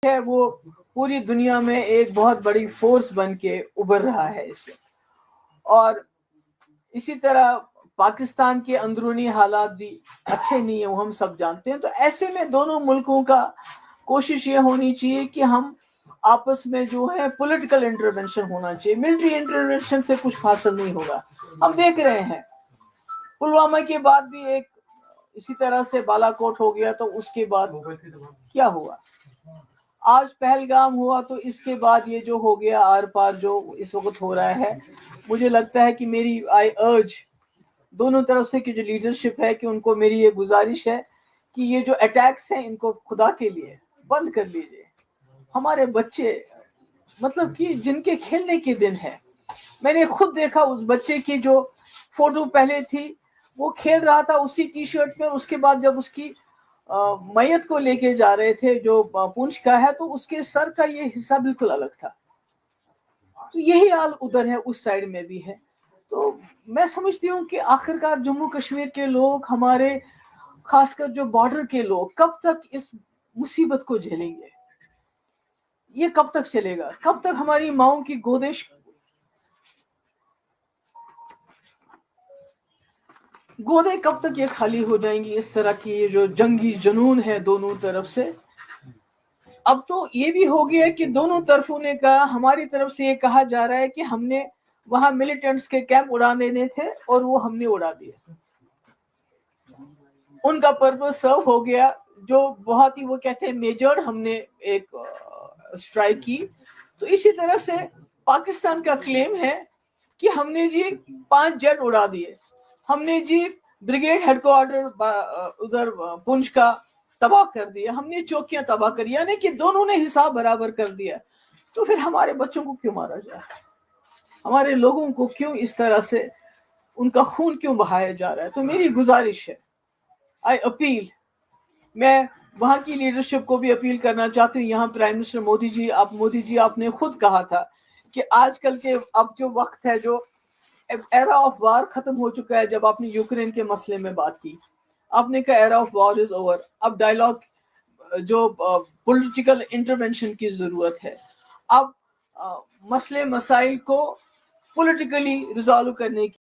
ہے وہ پوری دنیا میں ایک بہت بڑی فورس بن کے ابھر رہا ہے اس سے. اور اسی طرح پاکستان کے اندرونی حالات بھی اچھے نہیں ہیں، وہ ہم سب جانتے ہیں. تو ایسے میں دونوں ملکوں کا کوشش یہ ہونی چاہیے کہ ہم آپس میں جو ہے پولیٹیکل انٹرونشن ہونا چاہیے. ملٹری انٹرونشن سے کچھ حاصل نہیں ہوگا. ہم دیکھ رہے ہیں پلوامہ کے بعد بھی ایک اسی طرح سے بالا کوٹ ہو گیا، تو اس کے بعد کیا ہوا؟ آج پہلگام ہوا، تو اس کے بعد یہ جو ہو گیا آر پار جو اس وقت ہو رہا ہے. مجھے لگتا ہے کہ میری آئی ارج دونوں طرف سے کی جو لیڈرشپ ہے کہ ان کو میری یہ گزارش ہے کہ یہ جو اٹیکس ہیں ان کو خدا کے لیے بند کر لیجئے. ہمارے بچے مطلب کہ جن کے کھیلنے کے دن ہے، میں نے خود دیکھا اس بچے کی جو فوٹو پہلے تھی وہ کھیل رہا تھا اسی ٹی شرٹ میں، اس کے بعد جب اس کی میت کو لے کے جا رہے تھے جو پونچھ کا ہے تو اس کے سر کا یہ حصہ بالکل الگ تھا. تو یہی حال ادھر ہے، اس سائڈ میں بھی ہے. تو میں سمجھتی ہوں کہ آخرکار جموں کشمیر کے لوگ، ہمارے خاص کر جو بارڈر کے لوگ، کب تک اس مصیبت کو جھیلیں گے؟ یہ کب تک چلے گا؟ کب تک ہماری ماؤں کی گودے کب تک یہ خالی ہو جائیں گی؟ اس طرح کی یہ جو جنگی جنون ہے دونوں طرف سے. اب تو یہ بھی ہو گیا کہ دونوں طرفوں نے کہا، ہماری طرف سے یہ کہا جا رہا ہے کہ ہم نے وہاں ملیٹنٹس کے کیمپ اڑانے دینے تھے اور وہ ہم نے اڑا دیے. ان کا پرپس سرو ہو گیا. جو بہت ہی وہ کہتے ہیں میجر ہم نے ایک اسٹرائک کی. تو اسی طرح سے پاکستان کا کلیم ہے کہ ہم نے جی 5 جیٹ اڑا دیے، ہم نے جی بریگیڈ ہیڈ کوارٹر ادھر پنچ کا تباہ کر دیا، ہم نے چوکیاں تباہ کر، یعنی کہ دونوں نے حساب برابر کر دیا. تو پھر ہمارے بچوں کو کیوں مارا جائے؟ ہمارے لوگوں کو کیوں اس طرح سے ان کا خون کیوں بہایا جا رہا ہے؟ تو میری گزارش ہے، آئی اپیل، میں وہاں کی لیڈرشپ کو بھی اپیل کرنا چاہتی ہوں. یہاں پرائم منسٹر مودی جی آپ نے خود کہا تھا کہ آج کل کے اب جو وقت ہے، جو ایرا آف وار ختم ہو چکا ہے. جب آپ نے یوکرین کے مسئلے میں بات کی، آپ نے کہا era of war is over. اب ڈائلاگ جو پولیٹیکل انٹرونشن کی ضرورت ہے. اب مسئلے مسائل کو پولیٹیکلی ریزالو کرنے کی